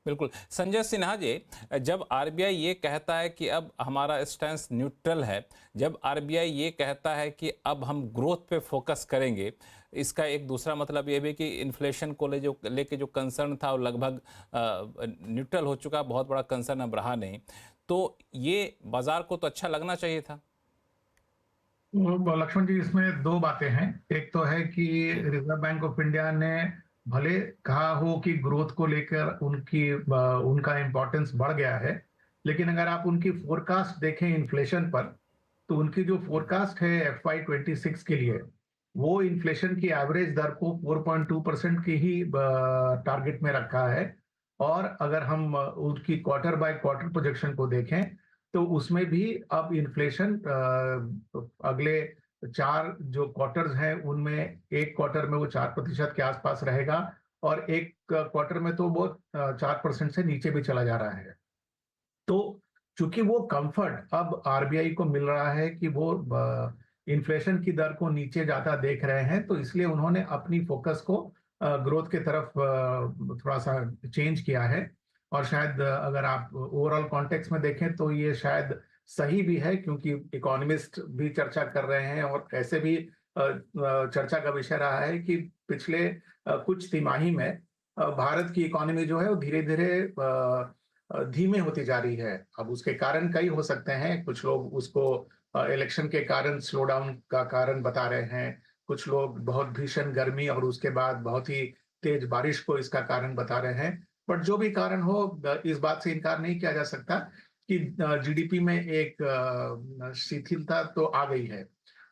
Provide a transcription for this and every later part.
बिल्कुल। संजय सिन्हा जी, जब आरबीआई ये कहता है कि अब हमारा स्टैंस न्यूट्रल है, जब आरबीआई ये कहता है कि अब हम ग्रोथ पे फोकस करेंगे, इसका एक दूसरा मतलब ये भी कि इन्फ्लेशन को लेके जो कंसर्न था वो लगभग न्यूट्रल हो चुका, बहुत बड़ा कंसर्न अब रहा नहीं। तो ये बाजार को तो अच्छा लगना चाहिए था। लक्ष्मण जी, इसमें दो बातें हैं। एक तो है कि जी। रिजर्व बैंक ऑफ इंडिया ने भले कहा हो कि ग्रोथ को लेकर उनका इंपॉर्टेंस बढ़ गया है, लेकिन अगर आप उनकी फोरकास्ट देखें इन्फ्लेशन पर, तो उनकी जो फोरकास्ट है FY 26 के लिए, वो इन्फ्लेशन की एवरेज दर को 4.2% की ही टारगेट में रखा है। और अगर हम उनकी क्वार्टर बाय क्वार्टर प्रोजेक्शन को देखें, तो उसमें भी अब इन्फ्लेशन अगले चार जो क्वार्टर्स हैं उनमें एक क्वार्टर में वो 4% के आसपास रहेगा, और एक क्वार्टर में तो वो 4% से नीचे भी चला जा रहा है। तो चूंकि वो कंफर्ट अब आरबीआई को मिल रहा है कि वो इन्फ्लेशन की दर को नीचे ज्यादा देख रहे हैं, तो इसलिए उन्होंने अपनी फोकस को ग्रोथ के तरफ थोड़ा सा चेंज किया है। और शायद अगर आप ओवरऑल कॉन्टेक्स्ट में देखें तो ये शायद सही भी है, क्योंकि इकोनॉमिस्ट भी चर्चा कर रहे हैं और ऐसे भी चर्चा का विषय रहा है कि पिछले कुछ तिमाही में भारत की इकोनॉमी जो है वो धीरे धीरे धीमे होती जा रही है। अब उसके कारण कई हो सकते हैं, कुछ लोग उसको इलेक्शन के कारण स्लो डाउन का कारण बता रहे हैं, कुछ लोग बहुत भीषण गर्मी और उसके बाद बहुत ही तेज बारिश को इसका कारण बता रहे हैं। बट जो भी कारण हो, इस बात से इनकार नहीं किया जा सकता कि जीडीपी में एक शिथिलता तो आ गई है।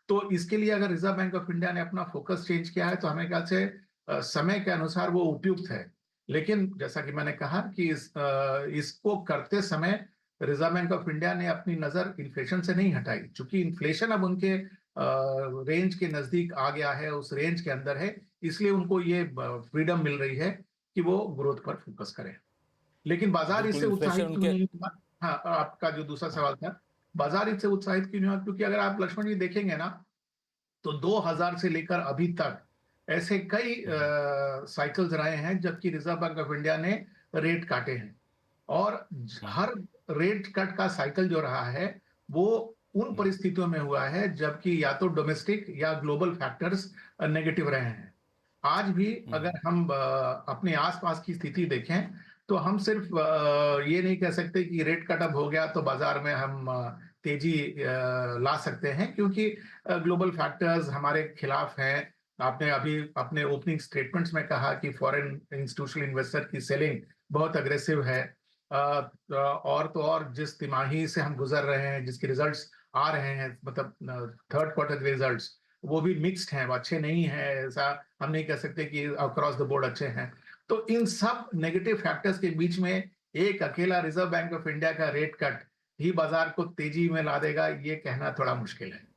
तो इसके लिए अगर रिजर्व बैंक ऑफ इंडिया ने अपना फोकस चेंज किया है, तो हमें ख्याल से समय के अनुसार वो उपयुक्त है। लेकिन जैसा कि मैंने कहा कि इसको करते समय रिजर्व बैंक ऑफ इंडिया ने अपनी नजर इन्फ्लेशन से नहीं हटाई, क्योंकि इन्फ्लेशन अब उनके रेंज के नजदीक आ गया है, उस रेंज के अंदर है। इसलिए उनको ये फ्रीडम मिल रही है कि वो ग्रोथ पर फोकस करें। लेकिन बाजार बिल्कुल, इससे इन्फ्लेशन उत्साहित क्यों उनके। नहीं हुआ? हाँ, आपका जो दूसरा हाँ। सवाल था, बाजार इससे उत्साहित क्यों नहीं हुआ, क्योंकि अगर आप लक्ष्मण जी देखेंगे ना, तो 2000 से लेकर अभी तक ऐसे कई साइकिल्स रहे हैं जबकि रिजर्व बैंक ऑफ इंडिया ने रेट काटे हैं। और हम्म। हर रेट कट का साइकिल जो रहा है, वो उन हम्म। परिस्थितियों में हुआ है जबकि या तो डोमेस्टिक या ग्लोबल फैक्टर्स नेगेटिव रहे हैं। आज भी हम्म। अगर हम अपने आसपास की स्थिति देखें, तो हम सिर्फ ये नहीं कह सकते कि रेट कट अप हो गया तो बाजार में हम तेजी ला सकते हैं, क्योंकि ग्लोबल फैक्टर्स हमारे खिलाफ हैं। आपने अभी अपने ओपनिंग स्टेटमेंट्स में कहा कि फॉरेन इंस्टीट्यूशनल इन्वेस्टर की सेलिंग बहुत अग्रेसिव है। और तो और जिस तिमाही से हम गुजर रहे हैं, जिसके रिजल्ट्स आ रहे हैं, मतलब थर्ड क्वार्टर के रिजल्ट्स, वो भी मिक्स्ड हैं, वो अच्छे नहीं हैं। ऐसा हम नहीं कह सकते कि अक्रॉस द बोर्ड अच्छे हैं। तो इन सब नेगेटिव फैक्टर्स के बीच में एक अकेला रिजर्व बैंक ऑफ इंडिया का रेट कट ही बाजार को तेजी में ला देगा, ये कहना थोड़ा मुश्किल है।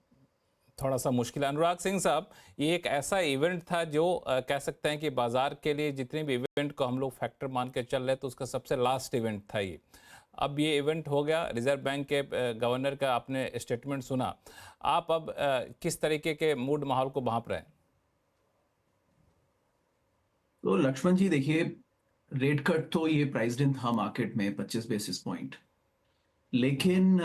थोड़ा सा मुश्किल है। अनुराग सिंह साहब, ये एक ऐसा इवेंट था जो कह सकते हैं कि बाजार के लिए जितने भी इवेंट को हम लोग फैक्टर मान के चल रहे थे, उसका सबसे लास्ट इवेंट था ये। अब ये इवेंट हो गया, रिजर्व बैंक के गवर्नर का आपने स्टेटमेंट सुना। आप अब किस तरीके के मूड माहौल को भांप रहे हैं? तो लक्ष्मण जी देखिए, रेट कट तो ये प्राइस्ड इन था मार्केट में 25 बेसिस पॉइंट। लेकिन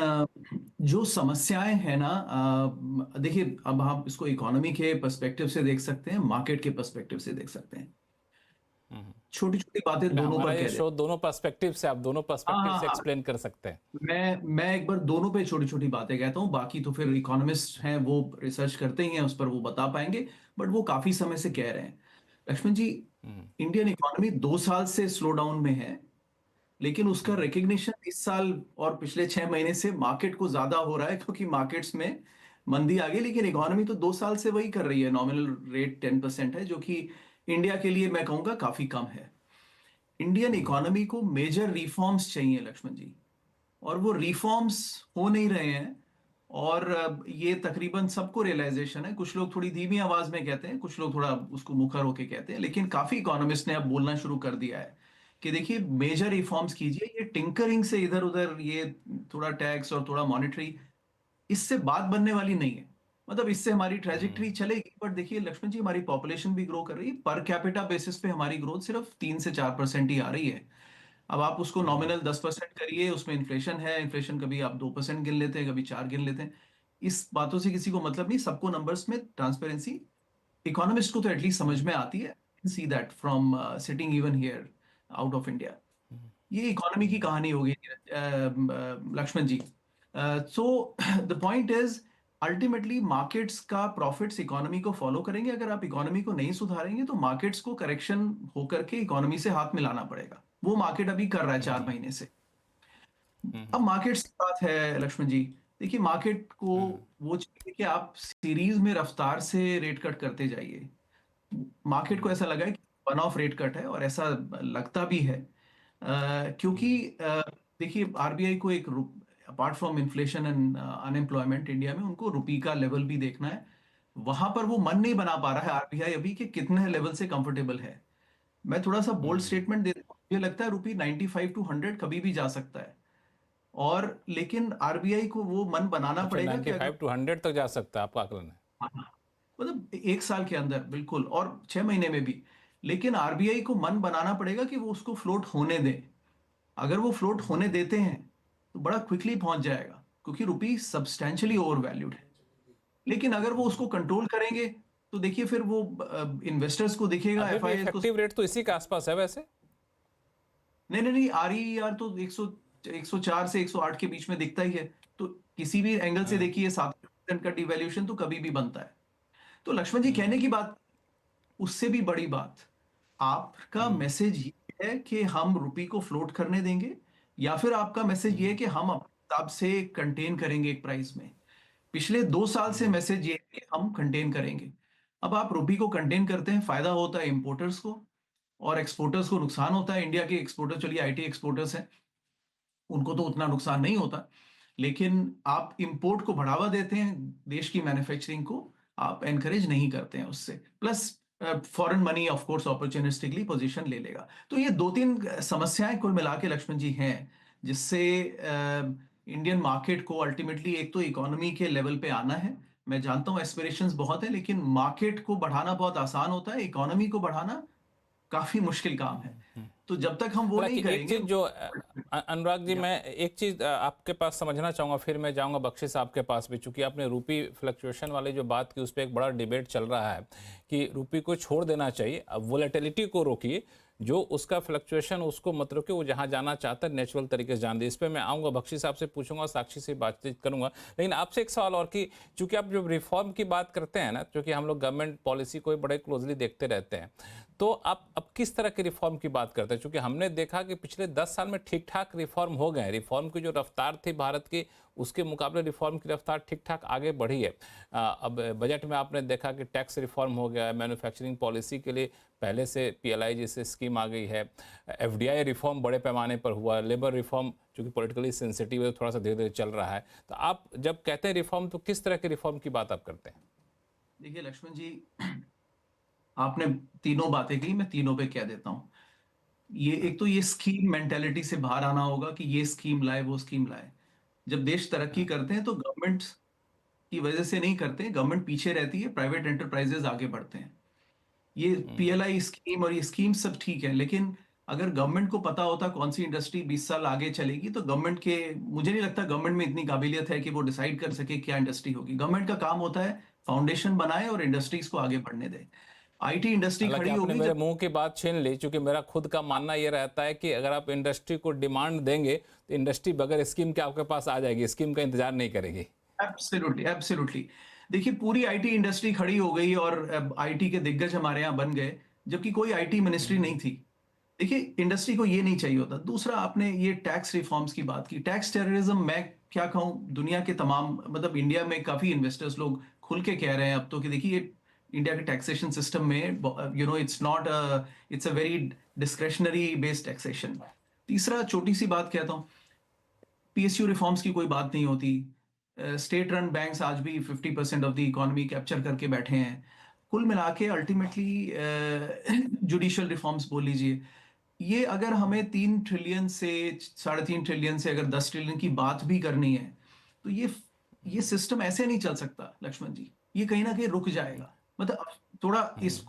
जो समस्याएं हैं ना, देखिए अब आप इसको इकोनॉमी के पर्सपेक्टिव से देख सकते हैं, मार्केट के पर्सपेक्टिव से देख सकते हैं। छोटी छोटी बातें मैं दोनों हमारा पर ये कह दें। शो दोनों पर्सपेक्टिव से, आप दोनों हाँ पर्सपेक्टिव हाँ से हाँ। एक्सप्लेन कर सकते हैं। मैं एक बार दोनों पे छोटी छोटी बातें कहता हूँ, बाकी तो फिर इकोनॉमिस्ट हैं, वो रिसर्च करते ही हैं, उस पर वो बता पाएंगे। बट वो काफी समय से कह रहे हैं। लक्ष्मण जी, इंडियन इकोनॉमी 2 साल से स्लो डाउन में है, लेकिन उसका रिकग्निशन इस साल और पिछले 6 महीने से मार्केट को ज्यादा हो रहा है, क्योंकि मार्केट्स में मंदी आ गई। लेकिन इकोनॉमी तो 2 साल से वही कर रही है, नॉमिनल रेट 10% है, जो कि इंडिया के लिए मैं कहूंगा काफी कम है। इंडियन इकोनॉमी को मेजर रिफॉर्म्स चाहिए लक्ष्मण जी, और वो रिफॉर्म्स हो नहीं रहे हैं। और ये तकरीबन सबको रियलाइजेशन है। कुछ लोग थोड़ी धीमी आवाज में कहते हैं, कुछ लोग थोड़ा उसको मुखर होके कहते हैं, लेकिन काफी इकोनॉमिस्ट ने अब बोलना शुरू कर दिया है कि देखिए मेजर रिफॉर्म्स कीजिए। ये टिंकरिंग से इधर उधर, ये थोड़ा टैक्स और थोड़ा मॉनेटरी, इससे बात बनने वाली नहीं है। मतलब इससे हमारी ट्रेजेक्टरी चलेगी, बट देखिए लक्ष्मण जी, हमारी पॉपुलेशन भी ग्रो कर रही है। पर कैपिटा बेसिस पे हमारी ग्रोथ सिर्फ 3 से 4% ही आ रही है। अब आप उसको नॉमिनल 10% करिए, उसमें इन्फ्लेशन है, इन्फ्लेशन कभी आप 2% गिन लेते हैं, कभी 4 गिन लेते हैं, इस बातों से किसी को मतलब नहीं, सबको नंबर्स में ट्रांसपेरेंसी, इकोनॉमिस्ट को तो एटलीस्ट समझ में आती है, see that from sitting even here out of India. ये इकोनॉमी की कहानी होगी Laxman ji. So the point is ultimately markets का प्रॉफिट्स इकोनॉमी को फॉलो करेंगे। अगर आप इकोनॉमी को नहीं सुधारेंगे तो मार्केट्स को करेक्शन होकर के इकोनॉमी से हाथ मिलाना पड़ेगा। वो मार्केट अभी कर रहा है 4 महीने से। अब मार्केट्स की बात है लक्ष्मण जी, देखिए मार्केट को वो चाहिए कि आप सीरीज में रफ्तार से रेट कट करते जाइए। मार्केट को ऐसा लगा है कि वन ऑफ रेट कट है, और ऐसा लगता भी है क्योंकि देखिए आरबीआई को एक apart from inflation and unemployment India में उनको रुपये का लेवल भी देखना है। वहां पर वो मन नहीं बना पा रहा है आरबीआई अभी कि कितने लेवल से कंफर्टेबल है। मैं थोड़ा सा बोल्ड स्टेटमेंट देता हूँ, मुझे लगता है रुपये 95 to 100 कभी भी जा सकता है, और लेकिन आरबीआई को वो मन बनाना अच्छा, पड़ेगा कि 95 to 100 तक जा सकता है आपका आकलन है? हाँ, मतलब 1 साल के अंदर बिल्कुल, और 6 महीने में भी। लेकिन आरबीआई को मन बनाना पड़ेगा कि वो उसको फ्लोट होने दे। अगर वो फ्लोट होने देते हैं तो बड़ा क्विकली पहुंच जाएगा, क्योंकि रुपी सब्सटेंशियली ओवर वैल्यूड है। लेकिन अगर वो उसको कंट्रोल करेंगे तो देखिए फिर वो इन्वेस्टर्स को दिखेगा, अभी भी एफआईआई को। इफेक्टिव रेट तो इसी के आसपास है वैसे। नहीं नहीं नहीं, आरईआर तो 104 से 108 के बीच में दिखता ही है। तो किसी भी एंगल से देखिए 7% का डिवैल्यूएशन तो कभी भी बनता है। तो लक्ष्मण जी कहने की बात, उससे भी बड़ी बात, आपका मैसेज ये है कि हम रुपये को फ्लोट करने देंगे, या फिर आपका मैसेज ये है कि हम अपने हिसाब से कंटेन करेंगे एक प्राइस में। पिछले 2 साल से मैसेज ये है कि हम कंटेन करेंगे। अब आप रुपये को कंटेन करते हैं, फायदा होता है इंपोर्टर्स को, और एक्सपोर्टर्स को नुकसान होता है। इंडिया के एक्सपोर्टर, चलिए आईटी एक्सपोर्टर्स हैं, उनको तो उतना नुकसान नहीं होता, लेकिन आप इंपोर्ट को बढ़ावा देते हैं, देश की मैन्युफैक्चरिंग को आप एनकरेज नहीं करते हैं उससे। Plus foreign money of course opportunistically position ले लेगा। तो ये 2-3 समस्याएं कुल मिला के लक्ष्मण जी हैं, जिससे इंडियन मार्केट को अल्टीमेटली एक तो इकोनॉमी के लेवल पे आना है। मैं जानता हूं एस्पिरेशंस बहुत है, लेकिन मार्केट को बढ़ाना बहुत आसान होता है, इकोनॉमी को बढ़ाना काफी मुश्किल काम है। तो जब तक हम वो हालांकि नहीं एक चीज करेंगे। जो अनुराग जी, मैं एक चीज आपके पास समझना चाहूंगा, फिर मैं जाऊंगा बख्शी साहब के पास भी, चूंकि आपने रूपी फ्लक्चुएशन वाली जो बात की उस पर एक बड़ा डिबेट चल रहा है कि रूपी को छोड़ देना चाहिए। अब वोलेटिलिटी को रोकिए, जो उसका फ्लक्चुएशन उसको मत रोके, वो जहां जाना चाहता है नेचुरल तरीके से जान दे। इस पर मैं आऊंगा, बख्शी साहब से पूछूंगा, साक्षी से बातचीत करूंगा। लेकिन आपसे एक सवाल और कि चूंकि आप जब रिफॉर्म की बात करते हैं ना, क्योंकि हम लोग गवर्नमेंट पॉलिसी को बड़े क्लोजली देखते रहते हैं, तो आप अब किस तरह की रिफॉर्म की बात करते हैं? क्योंकि हमने देखा कि पिछले 10 साल में ठीक ठाक रिफॉर्म हो गए हैं। रिफॉर्म की जो रफ्तार थी भारत की, उसके मुकाबले रिफॉर्म की रफ्तार ठीक ठाक आगे बढ़ी है। अब बजट में आपने देखा कि टैक्स रिफॉर्म हो गया है, मैन्युफैक्चरिंग पॉलिसी के लिए पहले से पीएलआई जैसे स्कीम आ गई है, एफडीआई रिफॉर्म बड़े पैमाने पर हुआ, लेबर रिफॉर्म चूँकि पॉलिटिकली सेंसिटिव है, थोड़ा सा धीरे धीरे चल रहा है। तो आप जब कहते हैं रिफॉर्म, तो किस तरह के रिफॉर्म की बात आप करते हैं? देखिए लक्ष्मण जी, आपने तीनों बातें की, मैं तीनों पे कह देता हूं। ये एक तो ये स्कीम मेंटेलिटी से बाहर आना होगा कि ये स्कीम लाए वो स्कीम लाए। जब देश तरक्की करते हैं तो गवर्नमेंट की वजह से नहीं करते, गवर्नमेंट पीछे रहती है, प्राइवेट एंटरप्राइजेस आगे बढ़ते हैं। ये पीएलआई स्कीम और ये स्कीम सब ठीक है, लेकिन अगर गवर्नमेंट को पता होता कौन सी इंडस्ट्री 20 साल आगे चलेगी, तो गवर्नमेंट के, मुझे नहीं लगता गवर्नमेंट में इतनी काबिलियत है कि वो डिसाइड कर सके क्या इंडस्ट्री होगी। गवर्नमेंट का काम होता है फाउंडेशन बनाए और इंडस्ट्रीज को आगे बढ़ने दे। आईटी इंडस्ट्री हालांकि खड़ी आपने होगी मेरे जब। मुंह की बात छीन ली, क्योंकि मेरा खुद का मानना ये रहता है कि अगर आप इंडस्ट्री को डिमांड देंगे तो इंडस्ट्री बगैर स्कीम के आपके पास आ जाएगी, स्कीम का इंतजार नहीं करेगी। Absolutely absolutely. देखिए पूरी आईटी इंडस्ट्री खड़ी हो गई और आईटी के दिग्गज हमारे यहाँ बन गए, जबकि कोई आईटी मिनिस्ट्री नहीं थी। देखिए इंडस्ट्री को ये नहीं चाहिए होता। दूसरा, आपने ये टैक्स रिफॉर्म्स की बात की, टैक्स टेररिज्म, मैं क्या कहूँ, दुनिया के तमाम, मतलब इंडिया में काफी इन्वेस्टर्स लोग खुल के कह रहे हैं अब तो कि देखिए इंडिया के टैक्सेशन सिस्टम में it's not it's a very discretionary based taxation. तीसरा, छोटी सी बात कहता हूँ, पीएसयू रिफॉर्म्स की कोई बात नहीं होती। स्टेट रन बैंक्स आज भी 50% ऑफ द इकोनॉमी कैप्चर करके बैठे हैं। कुल मिला के अल्टीमेटली जुडिशियल रिफॉर्म्स बोल लीजिए, ये अगर हमें 3 ट्रिलियन से 3.5 ट्रिलियन से अगर 10 ट्रिलियन की बात भी करनी है, तो ये सिस्टम ऐसे नहीं चल सकता लक्ष्मण जी। ये कहीं ना कहीं रुक जाएगा। मतलब थोड़ा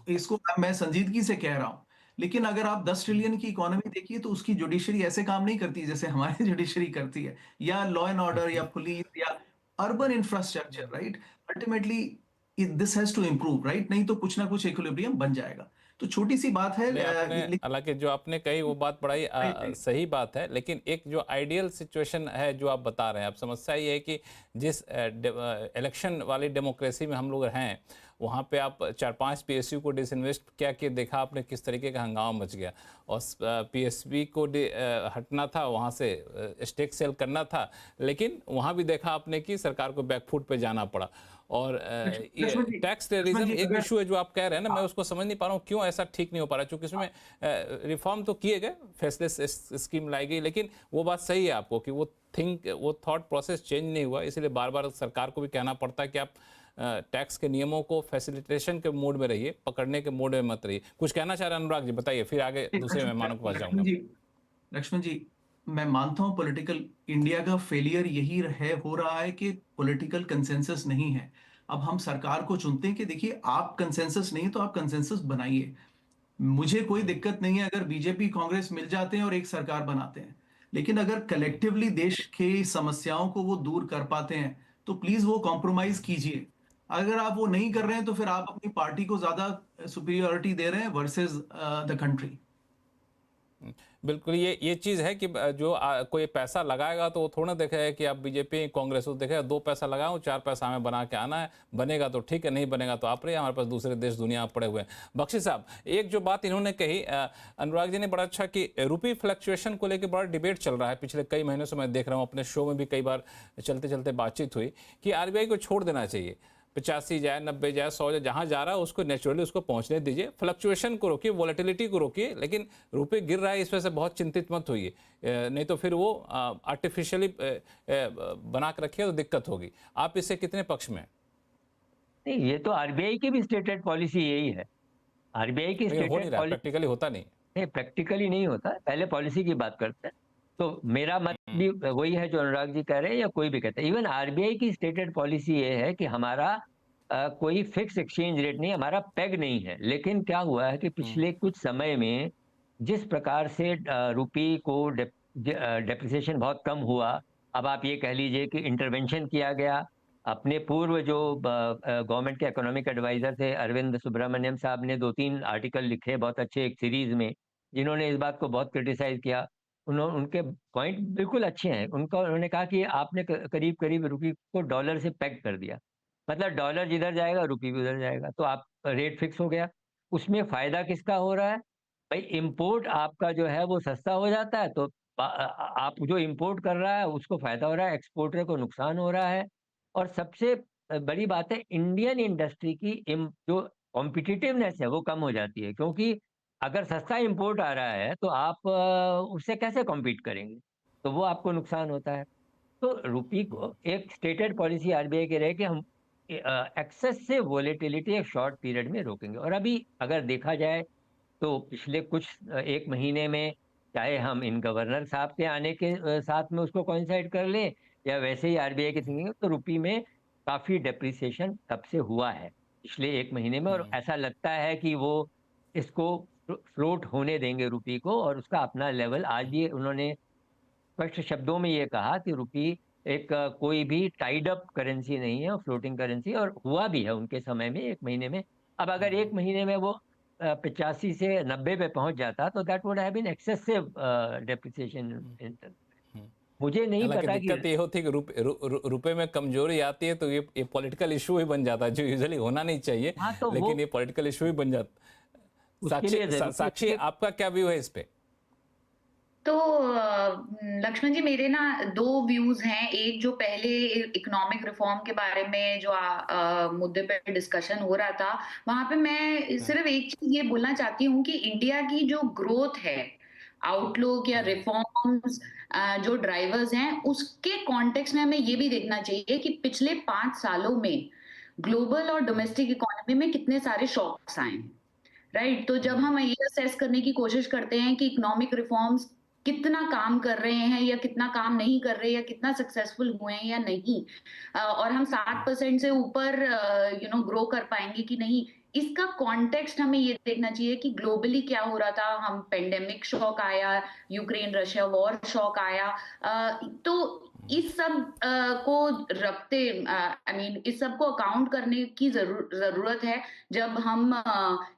इसको मैं संजीदगी से कह रहा हूं, लेकिन अगर आप 10 ट्रिलियन की इकोनॉमी देखिए तो उसकी जुडिशरी ऐसे काम नहीं करती जैसे हमारी जुडिशरी करती है, या लॉ एंड ऑर्डर या पुलिस या urban infrastructure, right? Ultimately this has to improve, right? नहीं तो कुछ ना कुछ इक्विलिब्रियम बन जाएगा। तो छोटी सी बात है, नहीं, आपने हालांकि जो आपने कही वो बात बड़ा ही सही बात है, लेकिन एक जो आइडियल सिचुएशन है जो आप बता रहे हैं, अब समस्या ये है कि जिस इलेक्शन वाली डेमोक्रेसी में हम लोग हैं, वहाँ पे आप 4-5 पीएसयू को डिसइन्वेस्ट क्या कि देखा आपने किस तरीके का हंगामा मच गया, और पीएसबी को हटना था, वहाँ से स्टेक सेल करना था, लेकिन वहाँ भी देखा आपने कि सरकार को बैकफुट पे जाना पड़ा। और ये टैक्स टेररिज्म एक इशू है जो आप कह रहे हैं ना, मैं उसको समझ नहीं पा रहा हूँ क्यों ऐसा ठीक नहीं हो पा रहा, क्योंकि इसमें रिफॉर्म तो किए गए, फेसलेस स्कीम लाई गई, लेकिन वो बात सही है आपको कि वो थॉट प्रोसेस चेंज नहीं हुआ, इसलिए बार बार सरकार को भी कहना पड़ता है कि आप टैक्स के नियमों को फैसिलिटेशन के मोड में रहिए, पकड़ने के मोड में मत रहिए। कुछ कहना चाह रहे हैं अनुराग जी, बताइए, फिर आगे दूसरे मेहमानों के पास जाऊंगा। लक्ष्मण जी, मैं मानता हूं पॉलिटिकल इंडिया का फेलियर यही हो रहा है कि पॉलिटिकल कंसेंसस नहीं है। अब हम सरकार को चुनते हैं कि देखिए आप कंसेंसस नहीं तो आप कंसेंसस बनाइए। मुझे कोई दिक्कत नहीं है अगर बीजेपी कांग्रेस मिल जाते हैं और एक सरकार बनाते हैं, लेकिन अगर कलेक्टिवली देश की समस्याओं को वो दूर कर पाते हैं तो प्लीज वो कॉम्प्रोमाइज कीजिए। अगर आप वो नहीं कर रहे हैं तो फिर आप अपनी पार्टी को ज्यादा सुपीरियोरिटी दे रहे हैं वर्सेस द कंट्री। बिल्कुल, ये चीज़ है कि जो कोई पैसा लगाएगा तो वो थोड़ा देखेगा कि आप बीजेपी कांग्रेस, वो देखेगा 2 पैसा लगाऊं 4 पैसा हमें बना के आना है, बनेगा तो ठीक है, नहीं बनेगा तो आप रहिए, हमारे पास दूसरे देश दुनिया में पड़े हुए हैं। बख्शी साहब, एक जो बात इन्होंने कही, अनुराग जी ने बड़ा अच्छा कि रुपी फ्लक्चुएशन को लेकर बड़ा डिबेट चल रहा है पिछले कई महीनों से, मैं देख रहा हूँ अपने शो में भी कई बार चलते चलते बातचीत हुई कि आरबीआई को छोड़ देना चाहिए, 85 जाए, 90 जाए, 100 जाए, जहां जा रहा है उसको नेचुरली उसको पहुंचने दीजिए, फ्लक्चुएशन को रोकिए, वॉलेटिलिटी को रोकिए, लेकिन रुपए गिर रहा है इस वजह से बहुत चिंतित मत होइए, नहीं तो फिर वो आर्टिफिशियली बना के रखिए तो दिक्कत होगी। आप इससे कितने पक्ष में? नहीं, ये तो आरबीआई की भी स्टेटेड पॉलिसी यही है। आरबीआई की हो नहीं स्टेटेड रहा, पॉलिसी प्रैक्टिकली होता नहीं। नहीं, प्रैक्टिकली नहीं होता, पहले पॉलिसी की बात करते हैं। तो मेरा मत भी वही है जो अनुराग जी कह रहे हैं या कोई भी कहता है। इवन आरबीआई की स्टेटेड पॉलिसी ये है कि हमारा कोई फिक्स एक्सचेंज रेट नहीं, हमारा पेग नहीं है। लेकिन क्या हुआ है कि पिछले कुछ समय में जिस प्रकार से रुपी को डेप्रिसिएशन बहुत कम हुआ, अब आप ये कह लीजिए कि इंटरवेंशन किया गया। अपने पूर्व जो गवर्नमेंट के इकोनॉमिक एडवाइजर थे अरविंद सुब्रमण्यम साहब ने 2-3 आर्टिकल लिखे बहुत अच्छे एक सीरीज में, जिन्होंने इस बात को बहुत क्रिटिसाइज किया। उनके पॉइंट बिल्कुल अच्छे हैं। उन्होंने कहा कि आपने करीब करीब रुपी को डॉलर से पेग कर दिया, मतलब डॉलर जिधर जाएगा रुपी भी उधर जाएगा, तो आप रेट फिक्स हो गया। उसमें फायदा किसका हो रहा है भाई? इंपोर्ट आपका जो है वो सस्ता हो जाता है, तो आप जो इंपोर्ट कर रहा है उसको फायदा हो रहा है, एक्सपोर्टर को नुकसान हो रहा है। और सबसे बड़ी बात है, इंडियन इंडस्ट्री की जो कॉम्पिटिटिवनेस है वो कम हो जाती है, क्योंकि अगर सस्ता इंपोर्ट आ रहा है तो आप उससे कैसे कॉम्पीट करेंगे? तो वो आपको नुकसान होता है। तो रुपी को एक स्टेटेड पॉलिसी आरबीआई की रहे कि हम एक्सेस से वोलेटिलिटी एक शॉर्ट पीरियड में रोकेंगे। और अभी अगर देखा जाए तो पिछले कुछ 1 महीने में, चाहे हम इन गवर्नर साहब के आने के साथ में उसको कोइंसाइड कर लें या वैसे ही आरबीआई की थिंकिंग, तो रुपी में काफी डेप्रिसिएशन तब से हुआ है पिछले 1 महीने में। और ऐसा लगता है कि वो इसको फ्लोट होने देंगे रुपी को, और उसका अपना लेवल आज भी उन्होंने स्पष्ट शब्दों में ये कहा कि रुपी एक कोई भी टाइड अप करेंसी नहीं है, फ्लोटिंग करेंसी, और हुआ भी है उनके समय में 1 महीने में। अब अगर 1 महीने में वो 85 से 90 पे पहुंच जाता तो that would have been excessive depreciation. मुझे नहीं हालांकि पता दिक्कत ये होती है कि रुपए में कमजोरी आती है तो ये पॉलिटिकल इशू ही बन जाता है, जो यूजुअली होना नहीं चाहिए, हाँ, तो लेकिन ये पॉलिटिकल इशू ही बन जाता। साक्षी, आपका क्या व्यू है इस पे? तो लक्ष्मण जी, मेरे ना 2 व्यूज हैं। एक जो पहले इकोनॉमिक रिफॉर्म के बारे में जो मुद्दे पे डिस्कशन हो रहा था, वहां पे मैं सिर्फ एक चीज ये बोलना चाहती हूँ कि इंडिया की जो ग्रोथ है, आउटलुक या रिफॉर्म्स जो ड्राइवर्स हैं, उसके कॉन्टेक्स्ट में हमें ये भी देखना चाहिए कि पिछले 5 सालों में ग्लोबल और डोमेस्टिक इकोनॉमी में कितने सारे शॉक्स आए हैं, राइट? तो जब हम ये असेस करने की कोशिश करते हैं कि इकोनॉमिक रिफॉर्म्स कितना काम कर रहे हैं या कितना काम नहीं कर रहे या कितना सक्सेसफुल हुए हैं या नहीं, और हम 60% से ऊपर ग्रो कर पाएंगे कि नहीं, इसका कॉन्टेक्स्ट हमें ये देखना चाहिए कि ग्लोबली क्या हो रहा था। हम पेंडेमिक शॉक आया, यूक्रेन रशिया वॉर शॉक आया, तो इस सब को रखते आई मीन इस सब को अकाउंट करने की जरूरत है जब हम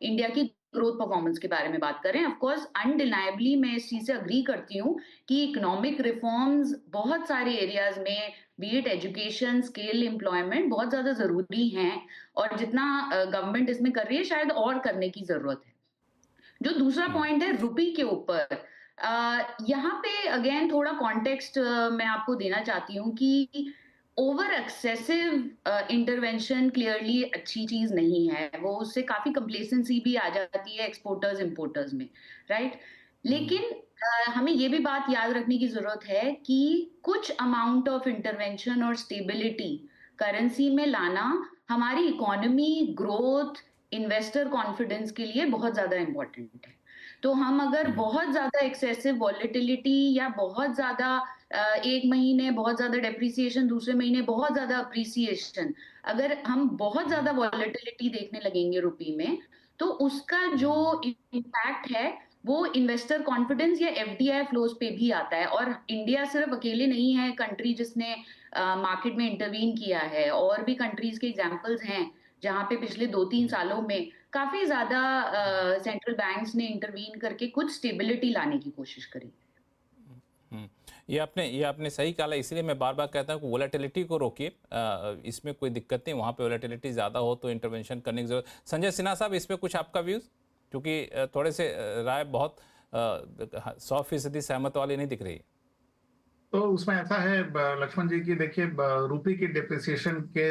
इंडिया की ग्रोथ परफॉर्मेंस के बारे में बात करें। ऑफ कोर्स अनडिनायबली मैं इस चीज से अग्री करती हूँ कि इकोनॉमिक रिफॉर्म्स बहुत सारे एरियाज में, B it education, skill, employment, बहुत ज्यादा जरूरी हैं और जितना गवर्नमेंट इसमें कर रही है शायद और करने की जरूरत है। जो दूसरा पॉइंट है रुपी के ऊपर, यहाँ पे अगेन थोड़ा कॉन्टेक्स्ट मैं आपको देना चाहती हूँ कि ओवर एक्सेसिव इंटरवेंशन क्लियरली अच्छी चीज नहीं है। वो उससे काफी कंप्लेसेंसी भी आ जाती है एक्सपोर्टर्स इंपोर्टर्स में, राइट? लेकिन हमें ये भी बात याद रखने की जरूरत है कि कुछ अमाउंट ऑफ इंटरवेंशन और स्टेबिलिटी करेंसी में लाना हमारी इकोनॉमी ग्रोथ, इन्वेस्टर कॉन्फिडेंस के लिए बहुत ज्यादा इंपॉर्टेंट है। तो हम अगर बहुत ज्यादा एक्सेसिव वॉलेटिलिटी या बहुत ज्यादा एक महीने बहुत ज्यादा डेप्रिसिएशन, दूसरे महीने बहुत ज्यादा अप्रिसिएशन, अगर हम बहुत ज्यादा वॉलेटिलिटी देखने लगेंगे रुपी में, तो उसका जो इम्पैक्ट है वो इन्वेस्टर कॉन्फिडेंस या एफडीआई फ्लोज पे भी आता है। और इंडिया सिर्फ अकेले नहीं है कंट्री जिसने मार्केट में इंटरवीन किया है, और भी कंट्रीज के एग्जांपल्स हैं जहां पे पिछले 2-3 सालों में काफी ज्यादा सेंट्रल बैंक्स ने इंटरवीन करके कुछ स्टेबिलिटी लाने की कोशिश करी। ये आपने सही कहा, इसलिए मैं बार बार कहता हूँ कि वोलेटिलिटी को रोकिए, इसमें कोई दिक्कत नहीं। वहाँ पे वोलेटिलिटी ज़्यादा हो तो इंटरवेंशन करने की जरूरत। संजय सिन्हा साहब, इस पर कुछ आपका व्यूज़, क्योंकि थोड़े से राय बहुत 100% सहमत वाली नहीं दिख रही। तो उसमें ऐसा है लक्ष्मण जी की, देखिए रुपी की डिप्रिसिएशन के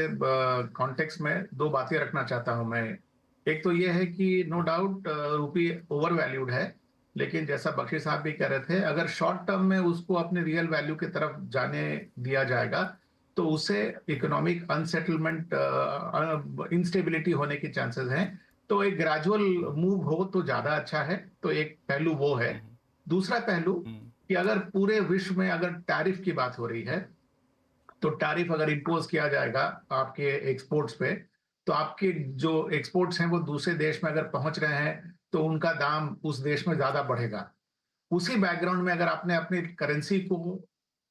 कॉन्टेक्स्ट में दो बातें रखना चाहता हूं मैं। एक तो ये है कि नो डाउट रुपी ओवर वैल्यूड है, लेकिन जैसा बख्शी साहब भी कह रहे थे, अगर शॉर्ट टर्म में उसको अपने रियल वैल्यू की तरफ जाने दिया जाएगा तो उससे इकोनॉमिक अनसेटलमेंट, इंस्टेबिलिटी होने के चांसेस हैं। तो एक ग्रेजुअल मूव हो तो ज्यादा अच्छा है। तो एक पहलू वो है। दूसरा पहलू कि अगर पूरे विश्व में अगर टैरिफ की बात हो रही है, तो टैरिफ अगर इंपोज किया जाएगा आपके एक्सपोर्ट्स पे, तो आपके जो एक्सपोर्ट्स हैं वो दूसरे देश में अगर पहुंच रहे हैं तो उनका दाम उस देश में ज्यादा बढ़ेगा। उसी बैकग्राउंड में अगर आपने अपनी करेंसी को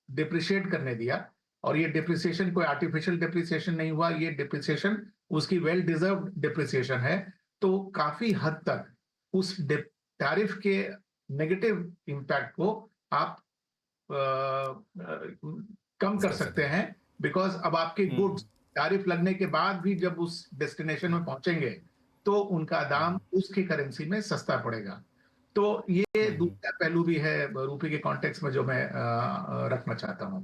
डिप्रिशिएट करने दिया, और ये डिप्रिसिएशन कोई आर्टिफिशियल डिप्रिसिएशन नहीं हुआ, ये डिप्रिसिएशन उसकी वेल डिजर्व डिप्रिसिएशन है, तो काफी हद तक उस टैरिफ के नेगेटिव इम्पैक्ट को आप कम कर सकते हैं। बिकॉज अब आपके गुड्स टैरिफ लगने के बाद भी जब उस डेस्टिनेशन में पहुंचेंगे तो उनका दाम उसकी करेंसी में सस्ता पड़ेगा। तो ये दूसरा पहलू भी है रूपी के कॉन्टेक्स्ट में जो मैं रखना चाहता हूं।